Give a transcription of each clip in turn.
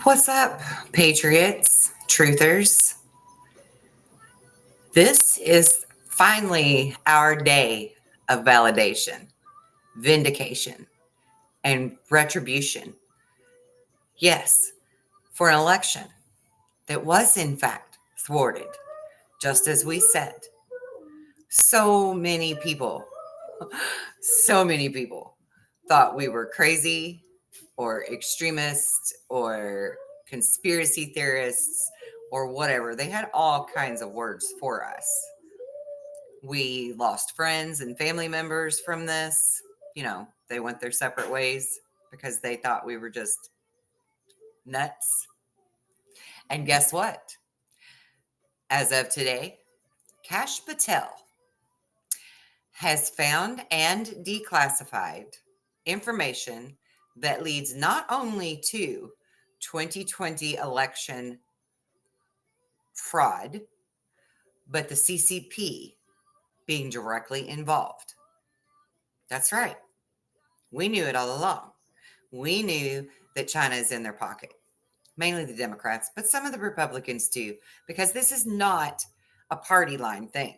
What's up, patriots, truthers? This is finally our day of validation, vindication, and retribution. Yes, for an election that was, in fact, thwarted, just as we said. So many people, so many people thought we were crazy or extremists or conspiracy theorists or whatever. They had all kinds of words for us. We lost friends and family members from this. They went their separate ways because they thought we were just nuts. And guess what? As of today, Kash Patel has found and declassified information that leads not only to 2020 election fraud, but the CCP being directly involved. That's right. We knew it all along. We knew that China is in their pocket, mainly the Democrats, but some of the Republicans too, because this is not a party line thing.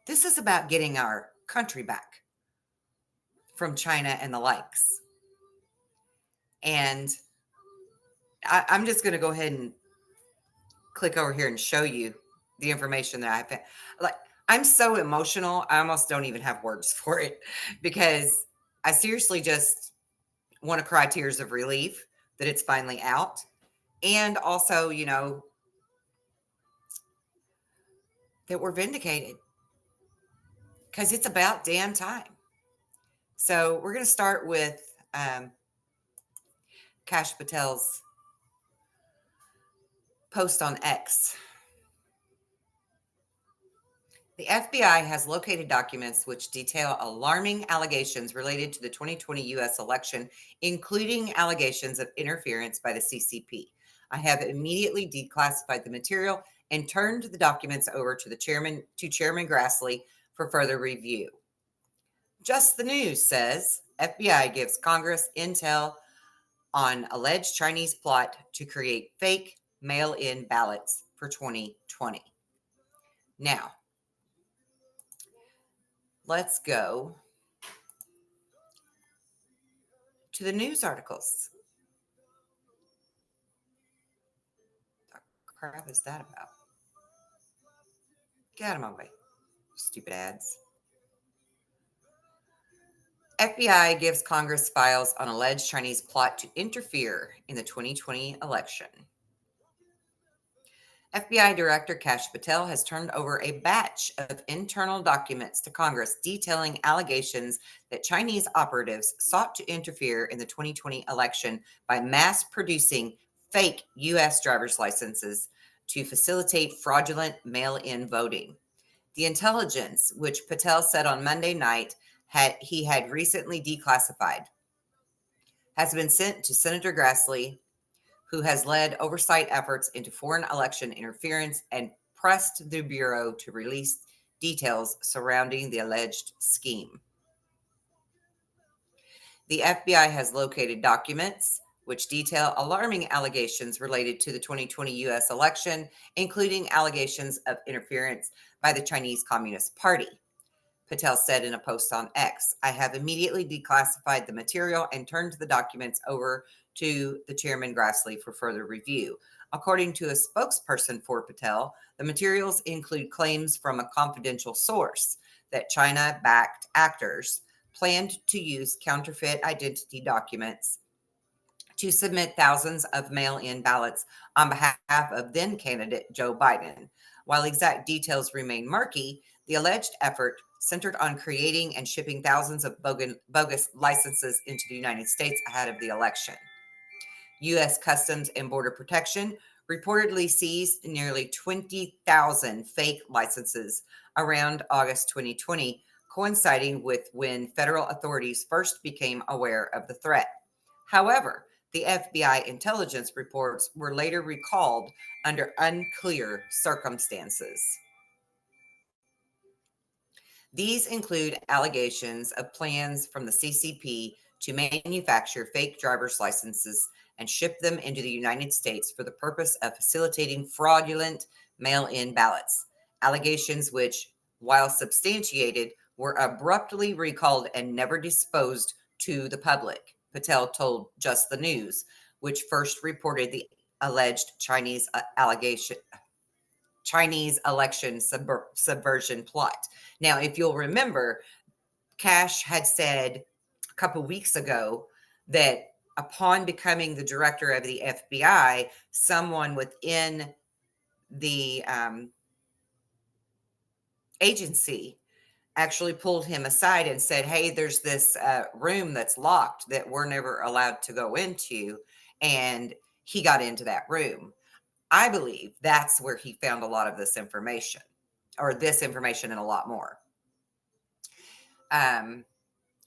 This is about getting our country back from China and the likes. And I'm just going to go ahead and click over here and show you the information that I found. Like, I'm so emotional, I almost don't even have words for it because I seriously just want to cry tears of relief that it's finally out. And also, that we're vindicated because it's about damn time. So we're going to start with Kash Patel's post on X. The FBI has located documents which detail alarming allegations related to the 2020 U.S. election, including allegations of interference by the CCP. I have immediately declassified the material and turned the documents over to Chairman Grassley for further review. Just the News says FBI gives Congress intel on alleged Chinese plot to create fake mail-in ballots for 2020. Now, let's go to the news articles. What the crap is that about? Get out of my way, stupid ads. FBI gives Congress files on alleged Chinese plot to interfere in the 2020 election. FBI Director Kash Patel has turned over a batch of internal documents to Congress detailing allegations that Chinese operatives sought to interfere in the 2020 election by mass producing fake U.S. driver's licenses to facilitate fraudulent mail-in voting. The intelligence, which Patel said on Monday night he had recently declassified, has been sent to Senator Grassley, who has led oversight efforts into foreign election interference and pressed the Bureau to release details surrounding the alleged scheme. The FBI has located documents which detail alarming allegations related to the 2020 U.S. election, including allegations of interference by the Chinese Communist Party. Patel said in a post on X, I have immediately declassified the material and turned the documents over to the Chairman Grassley for further review. According to a spokesperson for Patel, the materials include claims from a confidential source that China-backed actors planned to use counterfeit identity documents to submit thousands of mail-in ballots on behalf of then-candidate Joe Biden. While exact details remain murky, the alleged effort centered on creating and shipping thousands of bogus licenses into the United States ahead of the election. U.S. Customs and Border Protection reportedly seized nearly 20,000 fake licenses around August 2020, coinciding with when federal authorities first became aware of the threat. However, the FBI intelligence reports were later recalled under unclear circumstances. These include allegations of plans from the CCP to manufacture fake driver's licenses and ship them into the United States for the purpose of facilitating fraudulent mail-in ballots. Allegations which, while substantiated, were abruptly recalled and never disposed to the public, Patel told Just the News, which first reported the alleged Chinese election subversion plot. Now, if you'll remember, Cash had said a couple weeks ago that upon becoming the director of the FBI, someone within the agency actually pulled him aside and said, hey, there's this room that's locked that we're never allowed to go into. And he got into that room. I believe that's where he found a lot of this information, or this information and a lot more.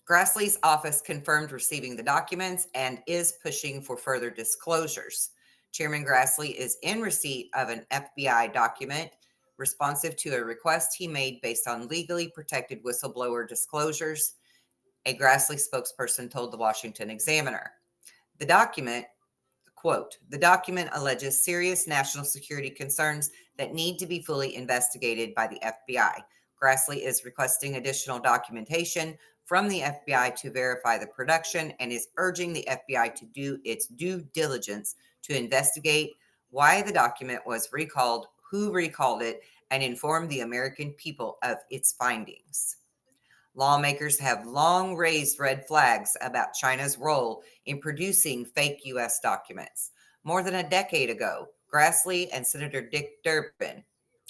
Grassley's office confirmed receiving the documents and is pushing for further disclosures. Chairman Grassley is in receipt of an FBI document responsive to a request he made based on legally protected whistleblower disclosures, a Grassley spokesperson told the Washington Examiner. The document, quote, the document alleges serious national security concerns that need to be fully investigated by the FBI. Grassley is requesting additional documentation from the FBI to verify the production and is urging the FBI to do its due diligence to investigate why the document was recalled, who recalled it, and inform the American people of its findings. Lawmakers have long raised red flags about China's role in producing fake U.S. documents. More than a decade ago, Grassley and Senator Dick Durbin,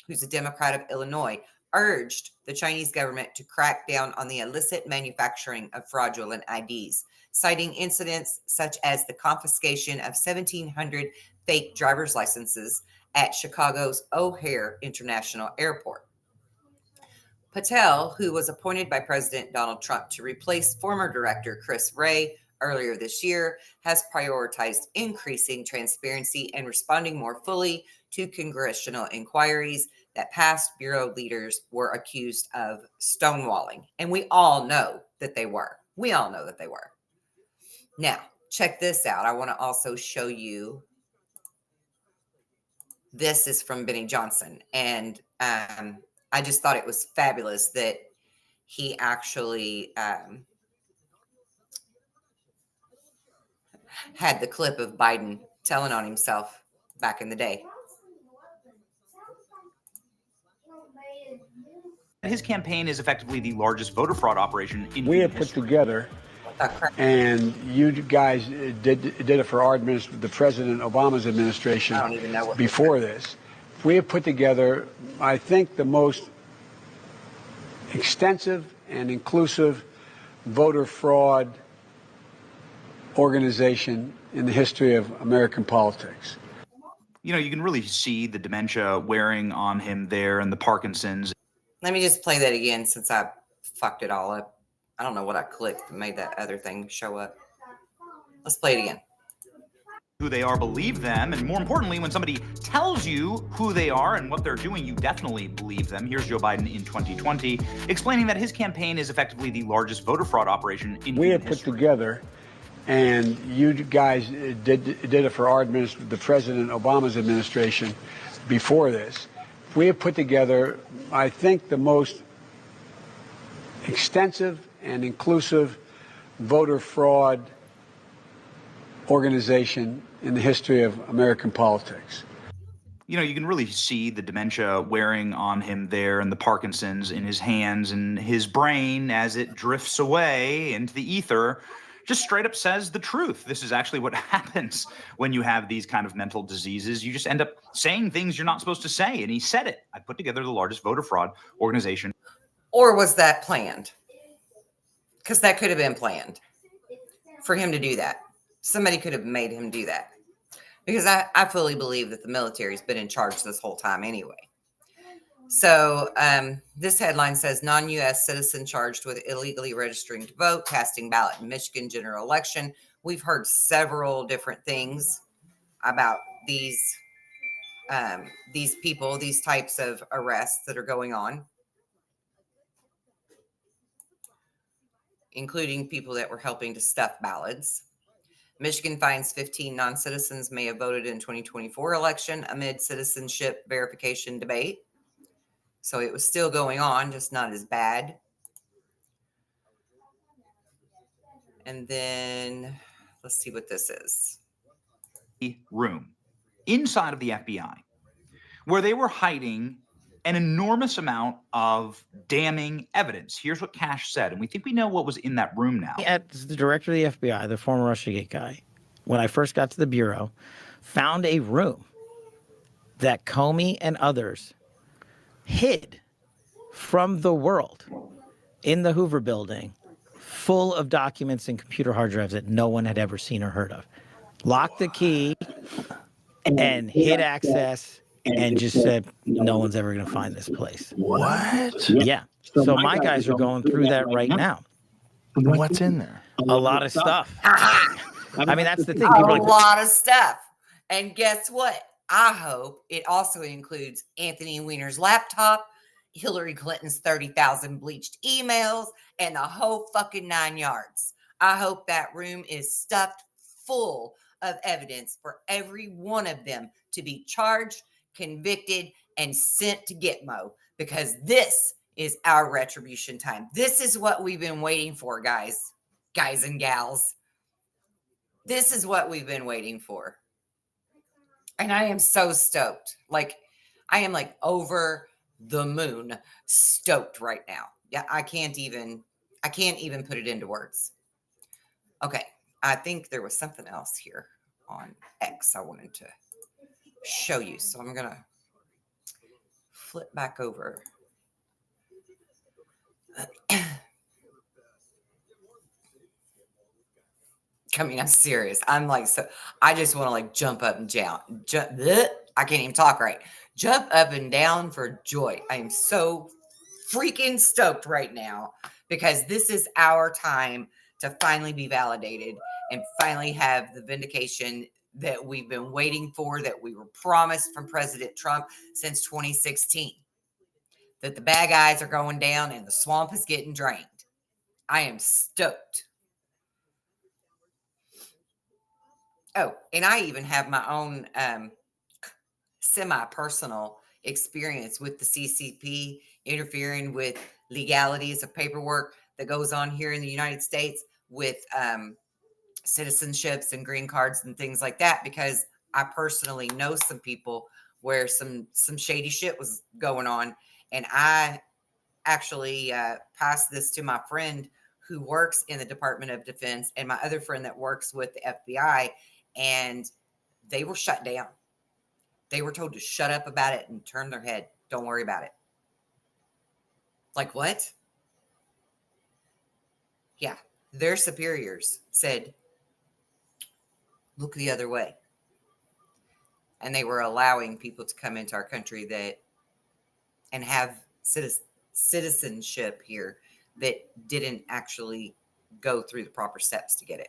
who's a Democrat of Illinois, urged the Chinese government to crack down on the illicit manufacturing of fraudulent IDs, citing incidents such as the confiscation of 1,700 fake driver's licenses at Chicago's O'Hare International Airport. Patel, who was appointed by President Donald Trump to replace former director Chris Wray earlier this year, has prioritized increasing transparency and responding more fully to congressional inquiries that past bureau leaders were accused of stonewalling. And we all know that they were. We all know that they were. Now, check this out. I want to also show you. This is from Benny Johnson. And I just thought it was fabulous that he actually had the clip of Biden telling on himself back in the day. His campaign is effectively the largest voter fraud operation in we human have put history. together, and you guys did it for our administration, the President Obama's administration. I don't even know what before this. We have put together, I think, the most extensive and inclusive voter fraud organization in the history of American politics. You know, you can really see the dementia wearing on him there and the Parkinson's. Let me just play that again since I fucked it all up. I don't know what I clicked that made that other thing show up. Let's play it again. Who they are, believe them, and more importantly, when somebody tells you who they are and what they're doing, you definitely believe them. Here's Joe Biden in 2020 explaining that his campaign is effectively the largest voter fraud operation in we human have put history. together, and you guys did it for our administration, the President Obama's administration before this. We have put together, I think, the most extensive and inclusive voter fraud organization in the history of American politics. You know, you can really see the dementia wearing on him there and the Parkinson's in his hands and his brain as it drifts away into the ether. Just straight up says the truth. This is actually what happens when you have these kind of mental diseases. You just end up saying things you're not supposed to say. And he said it. I put together the largest voter fraud organization. Or was that planned? Because that could have been planned for him to do that. Somebody could have made him do that. Because I fully believe that the military's been in charge this whole time anyway. So this headline says non-U.S. citizen charged with illegally registering to vote, casting ballot in Michigan general election. We've heard several different things about these people, these types of arrests that are going on, including people that were helping to stuff ballots. Michigan finds 15 non-citizens may have voted in 2024 election amid citizenship verification debate. So it was still going on, just not as bad. And then let's see what this is. Room inside of the FBI where they were hiding an enormous amount of damning evidence. Here's what Cash said, and we think we know what was in that room now. At the director of the FBI, the former Russiagate guy, when I first got to the Bureau, found a room that Comey and others hid from the world in the Hoover building, full of documents and computer hard drives that no one had ever seen or heard of. Locked the key and hid access and just said, no one's ever going to find this place. What? Yeah. So my guys are going through that right now. What's in there? A lot of stuff. Aha! I mean, that's the thing. A People are like, lot of stuff. And guess what? I hope it also includes Anthony Weiner's laptop, Hillary Clinton's 30,000 bleached emails, and the whole fucking 9 yards. I hope that room is stuffed full of evidence for every one of them to be charged, convicted, and sent to Gitmo, because this is our retribution time. This is what we've been waiting for, guys and gals. This is what we've been waiting for. And I am so stoked. Like, I am like over the moon stoked right now. Yeah, I can't even put it into words. Okay, I think there was something else here on X I wanted to show you. So I'm going to flip back over. I mean, I'm serious. I'm like, so I just want to like jump up and down. I can't even talk right. Jump up and down for joy. I am so freaking stoked right now because this is our time to finally be validated and finally have the vindication that we've been waiting for, that we were promised from President Trump since 2016. That the bad guys are going down and the swamp is getting drained. I am stoked. Oh, and I even have my own semi-personal experience with the CCP interfering with legalities of paperwork that goes on here in the United States with citizenships and green cards and things like that, because I personally know some people where some shady shit was going on. And I actually passed this to my friend who works in the Department of Defense and my other friend that works with the FBI. And they were shut down. They were told to shut up about it and turn their head. Don't worry about it. Like what? Yeah. Their superiors said, look the other way. And they were allowing people to come into our country that and have citizenship here that didn't actually go through the proper steps to get it.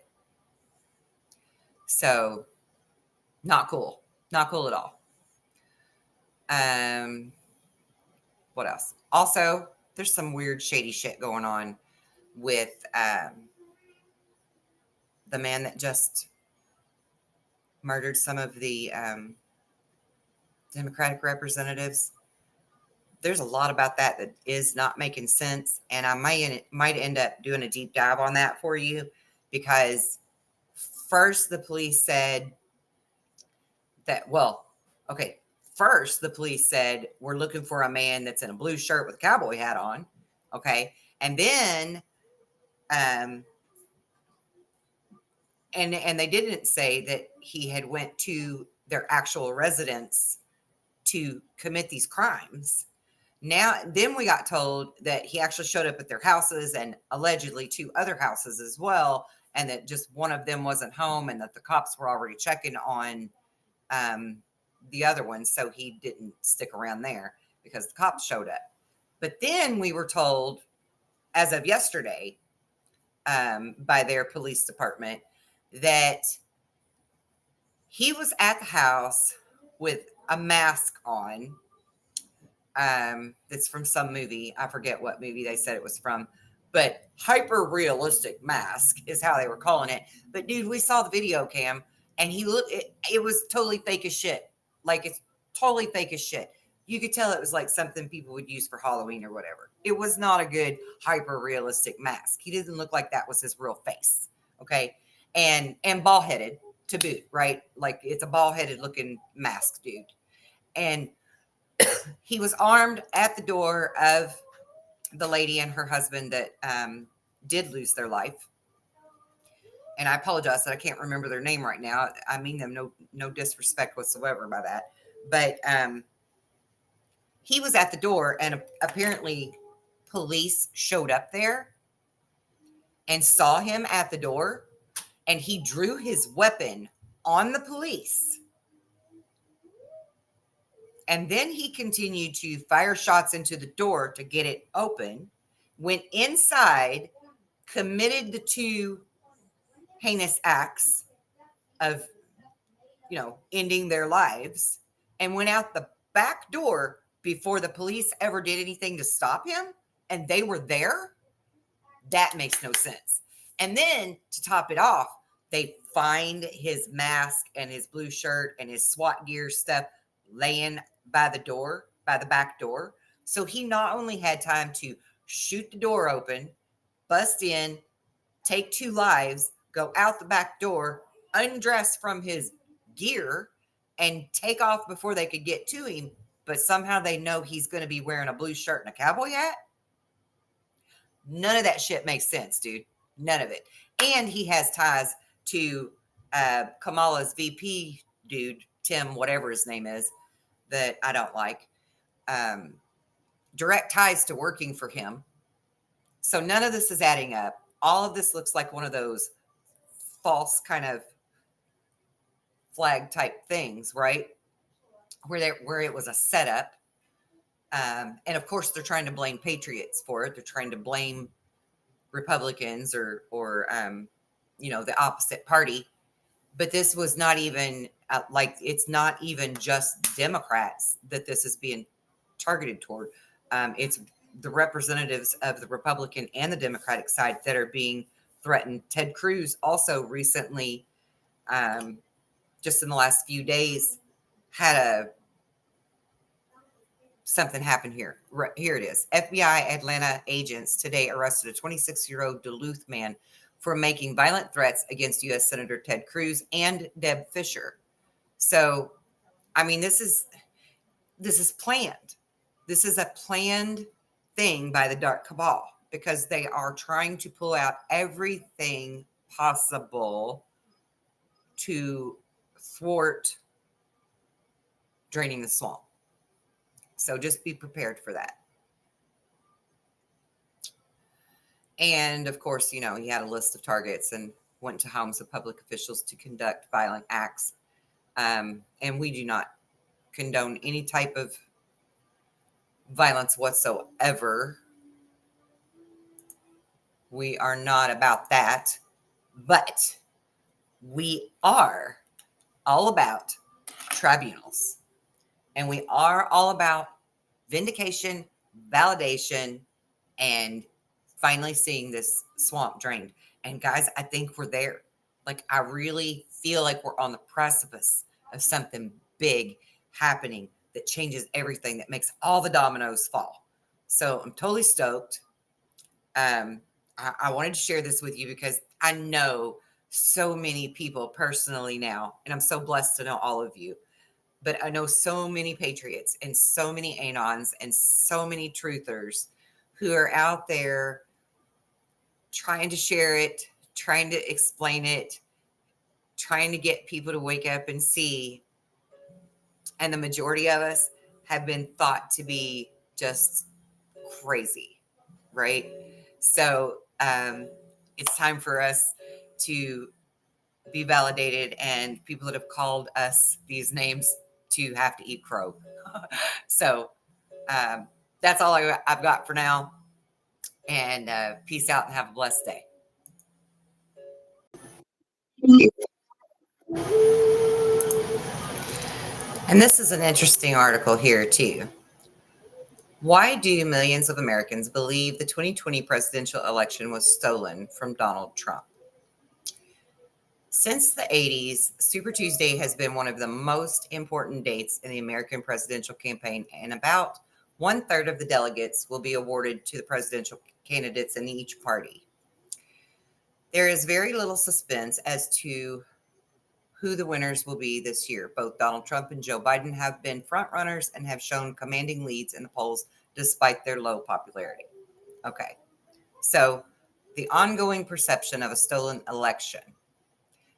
So, not cool. Not cool at all. What else? Also, there's some weird shady shit going on with the man that just murdered some of the Democratic representatives. There's a lot about that that is not making sense, and I might end up doing a deep dive on that for you, because first the police said that, first the police said, we're looking for a man that's in a blue shirt with a cowboy hat on. Okay. And then, and they didn't say that he had went to their actual residence to commit these crimes. Now, then we got told that he actually showed up at their houses and allegedly 2 other houses as well. And that just one of them wasn't home and that the cops were already checking on the other one. So he didn't stick around there because the cops showed up. But then we were told, as of yesterday, by their police department, that he was at the house with a mask on. It's from some movie. I forget what movie they said it was from. but hyper realistic mask is how they were calling it. But dude, we saw the video cam and he looked, it was totally fake as shit. Like it's totally fake as shit. You could tell it was like something people would use for Halloween or whatever. It was not a good hyper realistic mask. He didn't look like that was his real face. Okay. And bald headed to boot, right? Like it's a bald headed looking mask, dude. And he was armed at the door of the lady and her husband that did lose their life. And I apologize that I can't remember their name right now. I mean them no disrespect whatsoever by that. But he was at the door, and apparently police showed up there and saw him at the door, and he drew his weapon on the police. And then he continued to fire shots into the door to get it open, went inside, committed the 2 heinous acts of, ending their lives, and went out the back door before the police ever did anything to stop him. And they were there. That makes no sense. And then to top it off, they find his mask and his blue shirt and his SWAT gear stuff laying by the back door. So he not only had time to shoot the door open, bust in, take 2 lives, go out the back door, undress from his gear, and take off before they could get to him, but somehow they know he's going to be wearing a blue shirt and a cowboy hat. None of that shit makes sense, dude. None of it. And he has ties to Kamala's VP dude, Tim, whatever his name is, that I don't like. Direct ties to working for him. So none of this is adding up. All of this looks like one of those false kind of flag type things, right? Where it was a setup. And of course, they're trying to blame patriots for it. They're trying to blame Republicans or the opposite party. But this was not even it's not even just Democrats that this is being targeted toward. It's the representatives of the Republican and the Democratic side that are being threatened. Ted Cruz also recently, just in the last few days, had something happen here. Here it is. FBI Atlanta agents today arrested a 26-year-old Duluth man for making violent threats against U.S. Senator Ted Cruz and Deb Fischer. So, I mean, this is planned. This is a planned thing by the dark cabal because they are trying to pull out everything possible to thwart draining the swamp. So just be prepared for that. And of course, he had a list of targets and went to homes of public officials to conduct violent acts. And we do not condone any type of violence whatsoever. We are not about that. But we are all about tribunals. And we are all about vindication, validation, and finally seeing this swamp drained. And guys, I think we're there. Like, I really feel like we're on the precipice of something big happening that changes everything, that makes all the dominoes fall. So I'm totally stoked. I wanted to share this with you because I know so many people personally now, and I'm so blessed to know all of you. But I know so many patriots and so many anons and so many truthers who are out there trying to share it, trying to explain it, trying to get people to wake up and see. And the majority of us have been thought to be just crazy, right? So it's time for us to be validated, and people that have called us these names to have to eat crow. So that's all I've got for now. And peace out and have a blessed day. And this is an interesting article here too. Why do millions of Americans believe the 2020 presidential election was stolen from Donald Trump? Since the 80s, Super Tuesday has been one of the most important dates in the American presidential campaign, and about 1/3 of the delegates will be awarded to the presidential candidates in each party. There is very little suspense as to who the winners will be this year. Both Donald Trump and Joe Biden have been frontrunners and have shown commanding leads in the polls despite their low popularity. Okay, so the ongoing perception of a stolen election.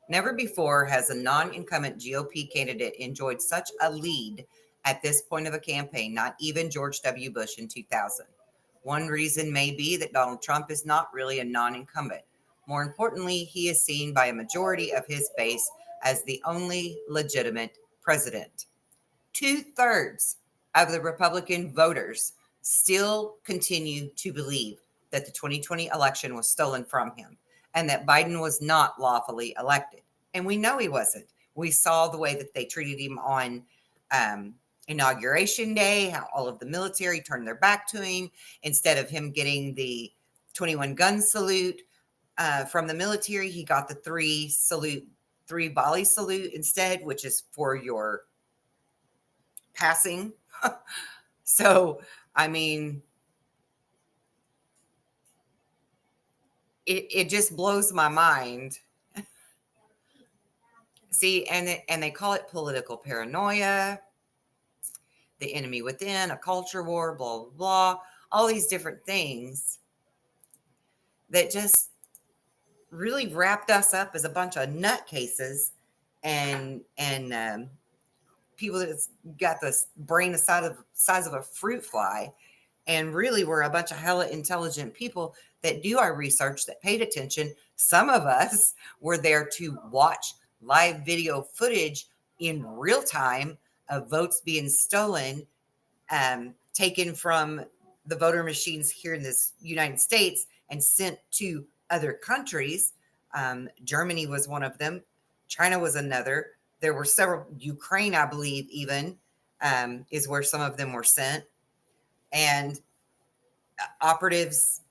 Never before has a non-incumbent GOP candidate enjoyed such a lead at this point of a campaign, not even George W. Bush in 2000. One reason may be that Donald Trump is not really a non-incumbent. More importantly, he is seen by a majority of his base as the only legitimate president. 2/3 of the Republican voters still continue to believe that the 2020 election was stolen from him and that Biden was not lawfully elected. And we know he wasn't. We saw the way that they treated him on Inauguration Day, how all of the military turned their back to him instead of him getting the 21 gun salute from the military. He got the three volley salute instead, which is for your passing. So, I mean, it just blows my mind. See, and they call it political paranoia, the enemy within, a culture war, blah, blah, blah, all these different things that just really wrapped us up as a bunch of nutcases and people that's got this brain the size of a fruit fly, and really we're a bunch of hella intelligent people that do our research, that paid attention. Some of us were there to watch live video footage in real time of votes being stolen, taken from the voter machines here in this United States and sent to other countries. Germany was one of them. China was another. There were several. Ukraine, I believe, even is where some of them were sent. And operatives,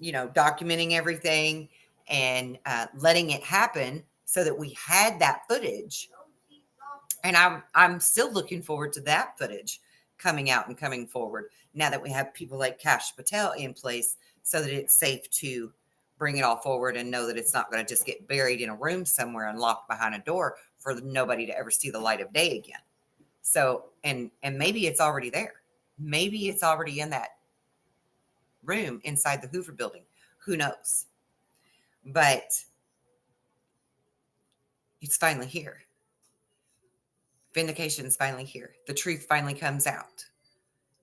documenting everything and letting it happen so that we had that footage. And I'm still looking forward to that footage coming out and coming forward now that we have people like Kash Patel in place, so that it's safe to bring it all forward and know that it's not going to just get buried in a room somewhere and locked behind a door for nobody to ever see the light of day again. So, and maybe it's already there. Maybe it's already in that room inside the Hoover building. Who knows? But it's finally here. Vindication's finally here. The truth finally comes out.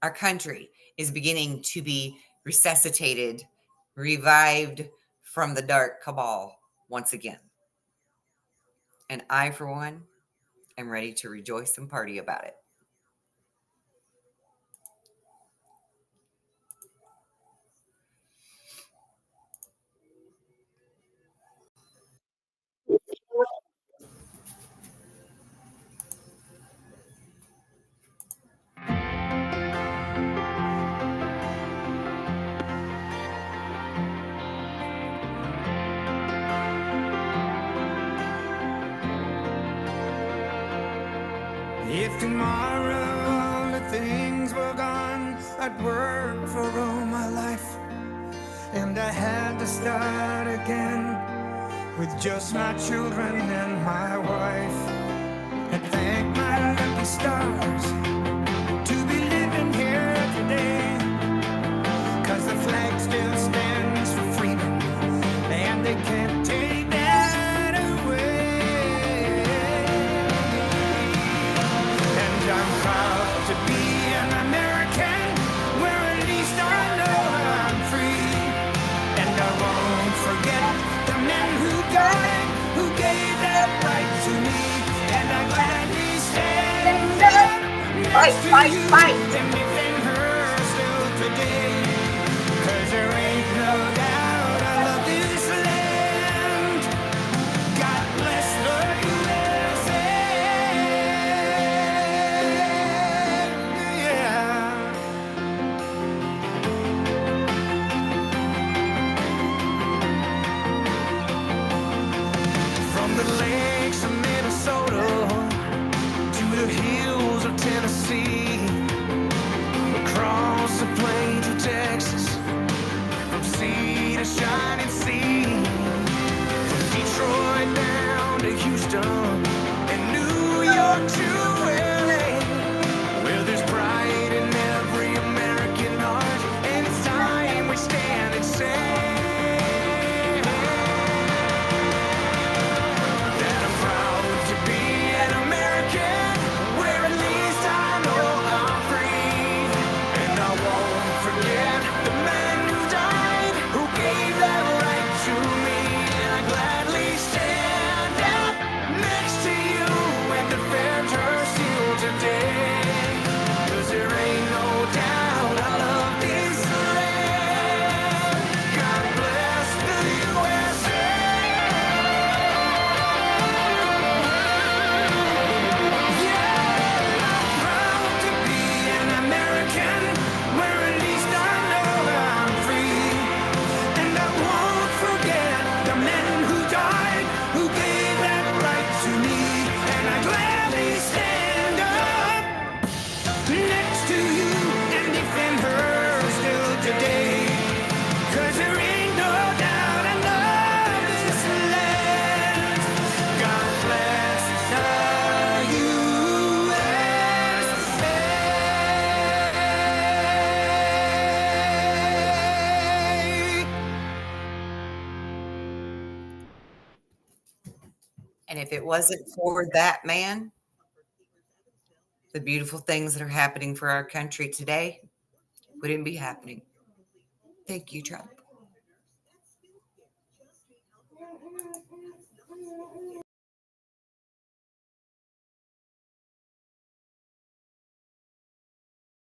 Our country is beginning to be resuscitated, revived from the dark cabal once again. And I, for one, am ready to rejoice and party about it. If tomorrow all the things were gone, I'd work for all my life, and I had to start again with just my children and my wife. And thank my lucky stars to be living here today, 'cause the flag still stands for freedom, and they can't take that away. And I'm proud to be an American, where at least I know I'm free. And I won't forget the men who died, who gave that right to me. And I gladly stand up next to you and defend her still today. 'Cause there ain't no doubt I love this land. God bless the USA. Yeah. Houston and New York to LA, where there's pride in every American heart, and it's time we stand and say that I'm proud to be an American, where at least I know I'm free, and I won't forget the man who died, who gave that right to me, and I gladly stand up next to you and defend her seal today, 'cause there ain't no doubt I love this land. God bless the USA. Proud to be an American, where at least I know I'm free, and I won't forget the men who died, who gave that right to me, and I gladly stand up next to you and defend her still today, 'cause there ain't no doubt I love this land. God bless the USA. And if it wasn't for that man, the beautiful things that are happening for our country today wouldn't be happening. Thank you, Trump.